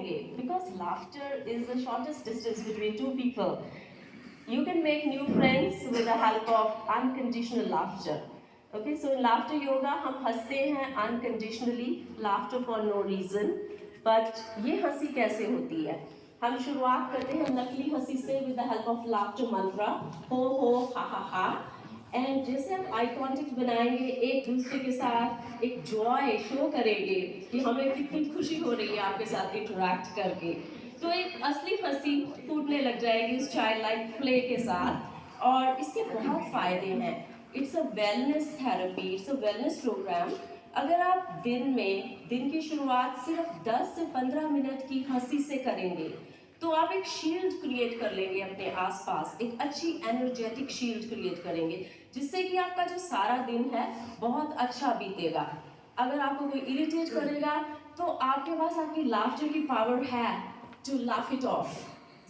हंसेंगे, because laughter is the shortest distance between two people. You can make new friends with the help of unconditional laughter. Okay, so in laughter yoga हम हंसते हैं unconditionally, laughter for no reason. But ये हंसी कैसे होती है? हम शुरुआत करते हैं नकली हंसी से with the help of laughter mantra, हो हो ha ha ha. एंड जैसे आप आई कॉन्टेक्ट बनाएंगे एक दूसरे के साथ, एक जॉय शो करेंगे कि हमें कितनी खुशी हो रही है आपके साथ इंटरेक्ट करके, तो एक असली हंसी फूटने लग जाएगी इस चाइल्ड लाइक प्ले के साथ। और इसके बहुत फायदे हैं। It's a wellness therapy, it's a wellness programme. अगर आप दिन की शुरुआत सिर्फ 10 से 15 मिनट की हंसी से करेंगे तो आप एक शील्ड क्रिएट कर लेंगे अपने आसपास, एक अच्छी एनर्जेटिक शील्ड क्रिएट करेंगे जिससे कि आपका जो सारा दिन है बहुत अच्छा बीतेगा। अगर आपको कोई इरिटेट करेगा तो आपके पास आपकी लाफ्टर की पावर है टू लाफ इट ऑफ।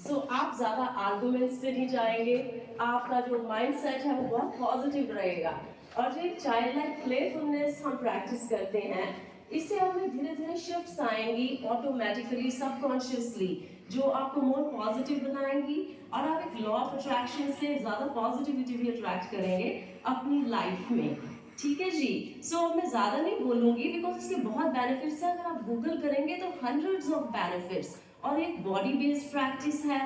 सो आप ज़्यादा आर्गुमेंट्स पे नहीं जाएंगे, आपका जो माइंड सेट है वो बहुत पॉजिटिव रहेगा। और जो एक चाइल्ड लाइक प्लेफुलनेस हम प्रैक्टिस करते हैं, इससे हमें धीरे धीरे शिफ्ट्स आएंगी ऑटोमेटिकली सबकॉन्शियसली जो आपको मोर पॉजिटिव बनाएंगी, और आप एक लॉ ऑफ अट्रैक्शन से ज़्यादा पॉजिटिविटी भी अट्रैक्ट करेंगे अपनी लाइफ में। ठीक है जी। सो मैं ज़्यादा नहीं बोलूँगी बिकॉज इसके बहुत बेनिफिट्स हैं। अगर आप गूगल करेंगे तो हंड्रेड्स ऑफ बेनिफिट्स, और एक बॉडी बेस्ड प्रैक्टिस है।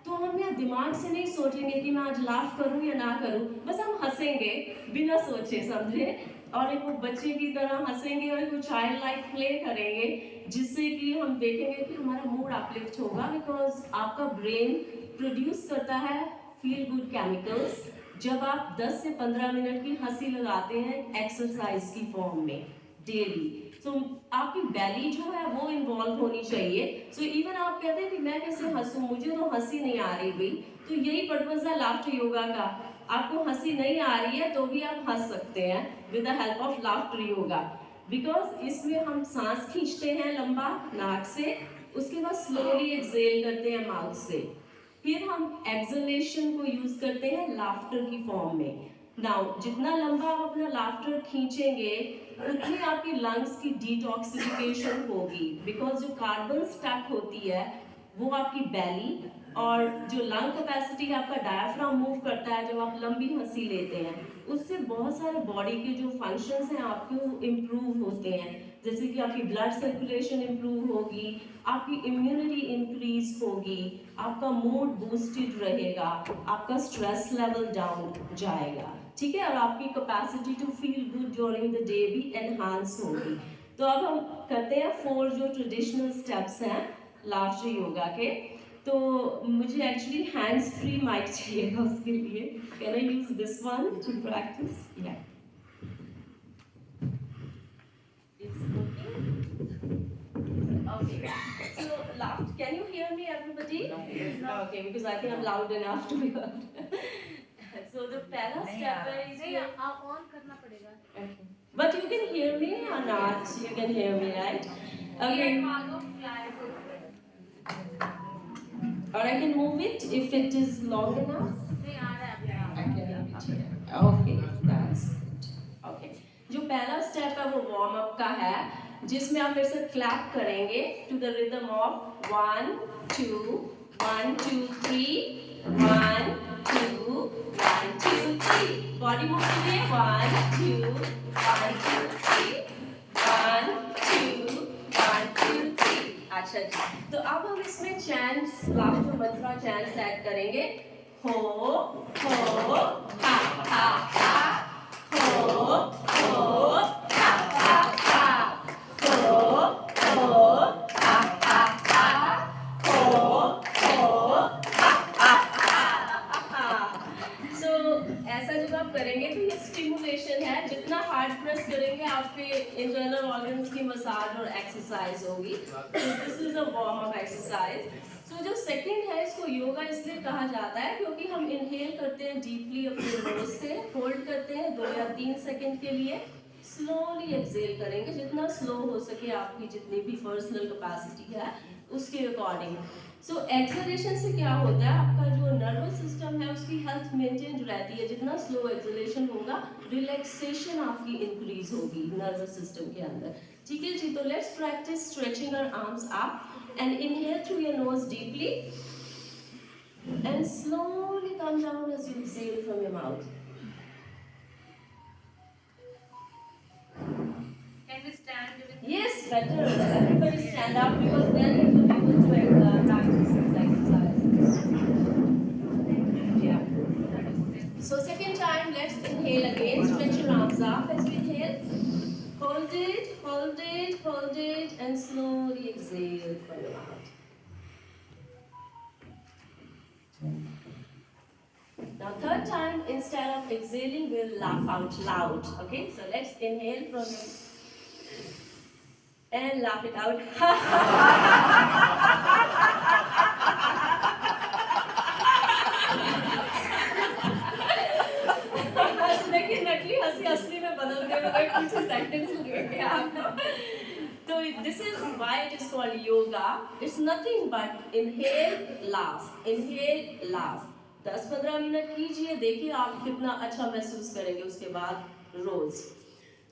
तो हम यहाँ दिमाग से नहीं सोचेंगे कि मैं आज लाफ करूँ या ना करूँ, बस हम हंसेंगे बिना सोचे समझे, और एक वो बच्चे की तरह हंसेंगे और एक चाइल्ड लाइक प्ले करेंगे जिससे कि हम देखेंगे कि हमारा मूड अपलिफ्ट होगा, बिकॉज आपका ब्रेन प्रोड्यूस करता है फील गुड केमिकल्स जब आप 10 से 15 मिनट की हंसी लगाते हैं एक्सरसाइज की फॉर्म में डेली। तो आपकी बैली जो है वो इन्वॉल्व होनी चाहिए। सो इवन आप कहते हैं कि मैं कैसे हंसूं, मुझे तो हंसी नहीं आ रही भाई, तो यही पर्पज है लाफ्टर योगा का। आपको हंसी नहीं आ रही है तो भी आप हंस सकते हैं with the help of laughter yoga, because इसमें हम सांस खींचते हैं लंबा नाक से, उसके बाद स्लोली एक्सेल करते हैं माउथ से, फिर हम एक्सलेशन को यूज करते हैं लाफ्टर की फॉर्म में। नाउ जितना लंबा आप अपना लाफ्टर खींचेंगे उतनी आपकी लंग्स की डिटॉक्सिफिकेशन होगी, बिकॉज जो कार्बन स्टक होती है वो आपकी बैली, और जो लंग कैपेसिटी आपका डायफ्राम मूव करता है जब आप लंबी हंसी लेते हैं, उससे बहुत सारे बॉडी के जो फंक्शंस हैं आपके इम्प्रूव होते हैं, जैसे कि आपकी ब्लड सर्कुलेशन इम्प्रूव होगी, आपकी इम्यूनिटी इंक्रीज होगी, आपका मूड बूस्टेड रहेगा, आपका स्ट्रेस लेवल डाउन जाएगा, ठीक है, और आपकी capacity to feel good during the day भी एनहांस होगी। तो अब हम करते हैं 4 जो ट्रेडिशनल स्टेप्स हैं लाफ्टर योगा के। तो मुझे एक्चुअली हैंड्स फ्री माइक चाहिएगा उसके लिए। Can I use this one two practice? या okay, so laugh. Can you hear me, everybody? No. Okay, because I think I'm loud enough to be heard. So the पहला step is नहीं, आप on करना पड़ेगा. Okay. But you can hear me or not? You can hear me, right? Okay. Or I can move it if it is long enough. नहीं आ रहा है. I can move it here. Okay, that's good. Okay. जो पहला step है वो warm up का है, जिसमें आप मेरे साथ क्लैप करेंगे to the rhythm of 1 2 1 2 3 1 2 1 2 3। Body move कीजिए 1 2 1 2 3 1 2 1 2 3। अच्छा जी, तो अब हम इसमें चैंट्स लाफ्टर मंत्रा चैंट्स ऐड करेंगे। हो हा हा हा, हो हा हा हा, हो हा हा हा, हो हा। सो ऐसा जब आप करेंगे तो ये स्टिमुलेशन है, जितना हार्ड प्रेस करेंगे आपके इंटरनल ऑर्गन्स की मसाज और एक्सरसाइज होगी। This is a warm up exercise. So जो सेकंड है इसको योगा इसलिए कहा जाता है क्योंकि हम इनहेल करते हैं डीपली अपने नोज से, होल्ड करते हैं 2 या 3 सेकंड के लिए, स्लोली एक्सेल करेंगे जितना स्लो हो सके आपकी जितनी भी पर्सनल कैपेसिटी है उसके अकॉर्डिंग। सो एक्सेलेशन से क्या होता है, आपका जो नर्वस सिस्टम है उसकी हेल्थ मेंटेन रहती है। जितना स्लो एक्सेलेशन होगा रिलैक्सेशन आपकी इंक्रीज होगी नर्वस सिस्टम के अंदर। ठीक है जी, तो let's practice stretching our arms up and inhale through your nose deeply and slowly come down as you exhale from your mouth. Can we stand? Yes, better. Everybody stand up because then you will be able to practice this exercise. Yeah. So second time, let's inhale again. Stretch your arms up as we inhale. Hold it, hold it, hold it, and slowly exhale from your mouth. Now third time, instead of exhaling, we'll laugh out loud. Okay, so let's inhale from your and laugh it out. लेकिन नकली हंसी असली में बदलते हुए कुछ sentence लगेंगे आपको. So this is why it is called yoga. It's nothing but inhale, laugh, inhale, laugh. 10-15 minute कीजिए, देखिए आप कितना अच्छा महसूस करेंगे उसके बाद रोज.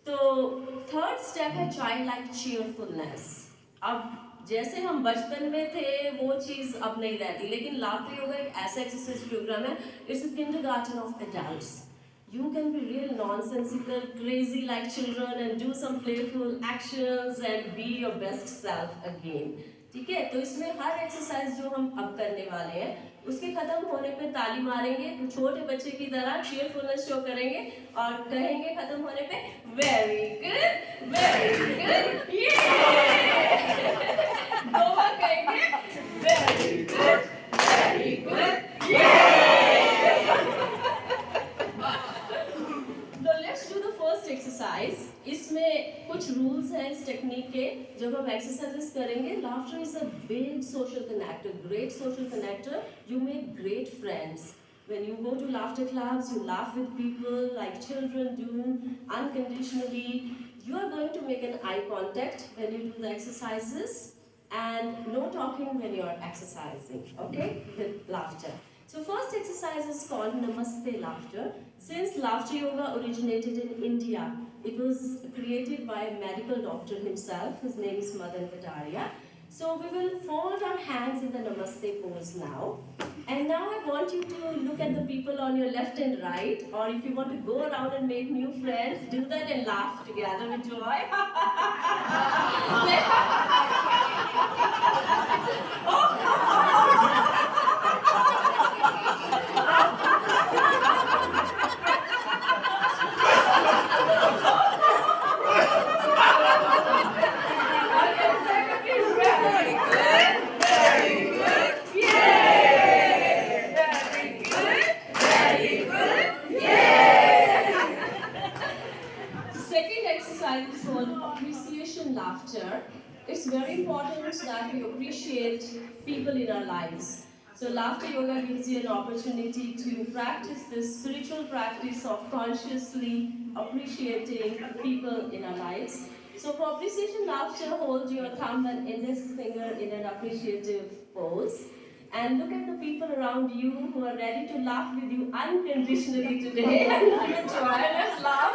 तो थर्ड स्टेप है चाइल्ड लाइक चीयरफुलनेस. अब जैसे हम बचपन में थे वो चीज़ अब नहीं रहती, लेकिन लाफ्टर योगा एक ऐसा एक्सरसाइज प्रोग्राम है. It's a kindergarten of adults. You can be real nonsensical, crazy like children and do some playful actions and be your best self again. ठीक है, तो इसमें हर एक्सरसाइज जो हम अब करने वाले हैं उसके खत्म होने पे ताली मारेंगे, तो छोटे बच्चे की तरह cheerfulness शो करेंगे और कहेंगे खत्म होने पे very good, yeah! दो बार कहेंगे very good, yeah! एक्सरसाइज. इसमें कुछ रूल्स हैं इस टेक्निक के. जब हम एक्सरसाइजेस करेंगे, laughter is a big social connector, great social connector. You make great friends. When you go to laughter clubs, you laugh with people like children do unconditionally. You are going to make an eye contact when you do the exercises and no talking when you are exercising, okay, with laughter. So first exercise is called Namaste Laughter. Since laughter yoga originated in India, it was created by a medical doctor himself. His name is Madan Kataria. So we will fold our hands in the Namaste pose now. And now I want you to look at the people on your left and right, or if you want to go around and make new friends, do that and laugh together with joy. It's very important that we appreciate people in our lives. So laughter yoga gives you an opportunity to practice this spiritual practice of consciously appreciating people in our lives. So for appreciation laughter, hold your thumb and index finger in an appreciative pose. And look at the people around you who are ready to laugh with you unconditionally today. And enjoy. Let's laugh.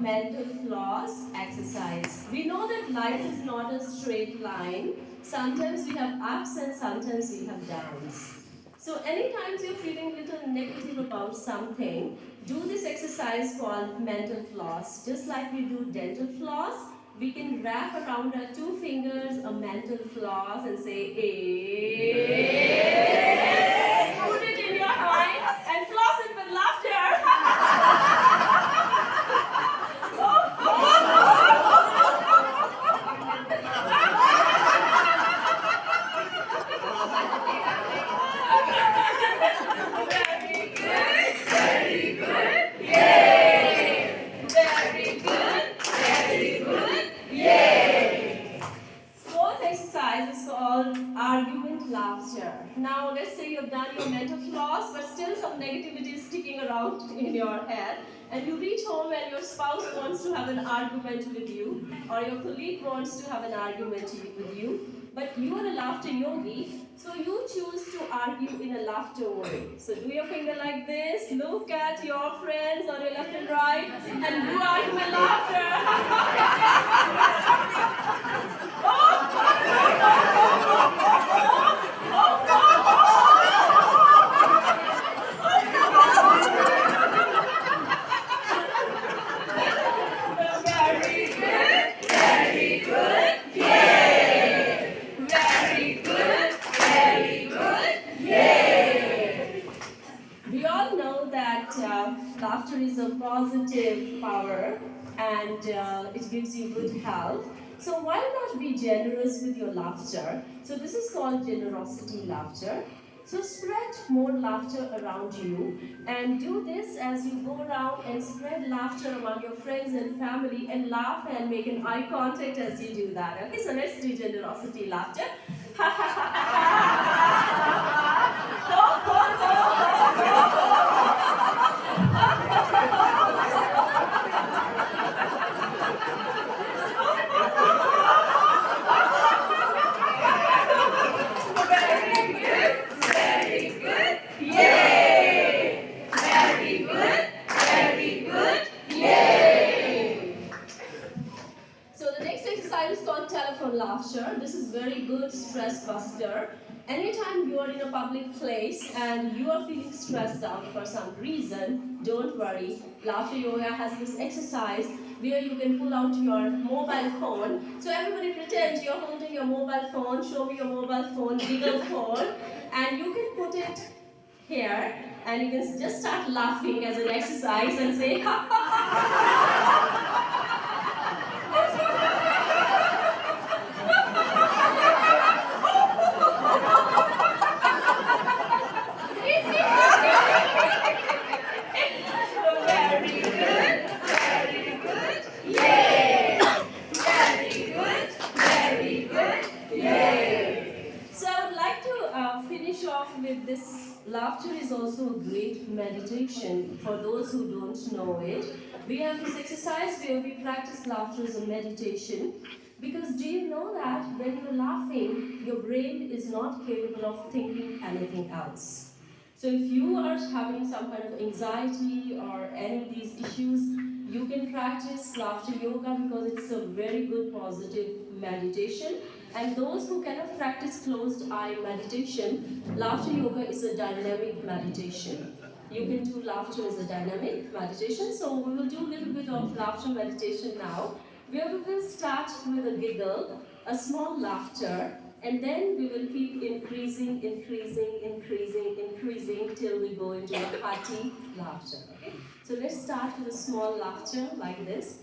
Mental floss exercise. We know that life is not a straight line. Sometimes we have ups and sometimes we have downs. So anytime you're feeling a little negative about something, do this exercise called mental floss. Just like we do dental floss, we can wrap around our two fingers a mental floss and say, hey. Put it in your mind and floss it with laughter. laughter. Now let's say you've done your mental floss, but still some negativity is sticking around in your head, and you reach home and your spouse wants to have an argument with you, or your colleague wants to have an argument with you, but you are a laughter yogi, so you choose to argue in a laughter way. So do your finger like this, look at your friends on your left and right, and do argue in laughter. Laughter is a positive power and it gives you good health. So why not be generous with your laughter? So this is called generosity laughter. So spread more laughter around you and do this as you go around and spread laughter among your friends and family and laugh and make an eye contact as you do that. Okay, so let's do generosity laughter. Laughter. This is very good stress buster. Anytime you are in a public place and you are feeling stressed out for some reason, don't worry. Laughter yoga has this exercise where you can pull out your mobile phone. So everybody pretend you're holding your mobile phone, show me your mobile phone, giggle phone, and you can put it here and you can just start laughing as an exercise and say ha ha ha. With this, laughter is also a great meditation. For those who don't know it, we have this exercise where we practice laughter as a meditation. Because do you know that when you're laughing, your brain is not capable of thinking anything else. So if you are having some kind of anxiety or any of these issues, you can practice laughter yoga because it's a very good positive meditation. And those who cannot practice closed eye meditation, laughter yoga is a dynamic meditation. You can do laughter as a dynamic meditation. So we will do a little bit of laughter meditation now, where we will start with a giggle, a small laughter, and then we will keep increasing till we go into a hearty laughter. Okay? So let's start with a small laughter like this.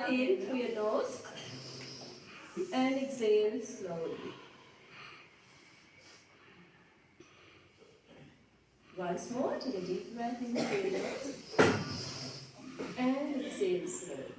In through your nose and exhale slowly. Once more, take a deep breath in through your nose and exhale slowly.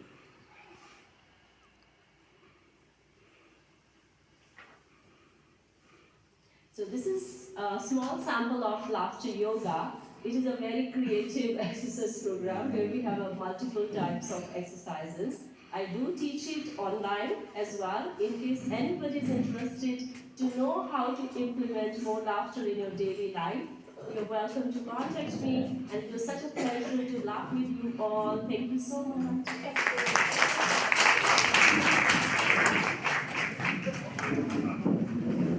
So this is a small sample of laughter yoga. It is a very creative exercise program where we have multiple types of exercises. I do teach it online as well in case anybody is interested to know how to implement more laughter in your daily life. You're welcome to contact me, and it was such a pleasure to laugh with you all. Thank you so much.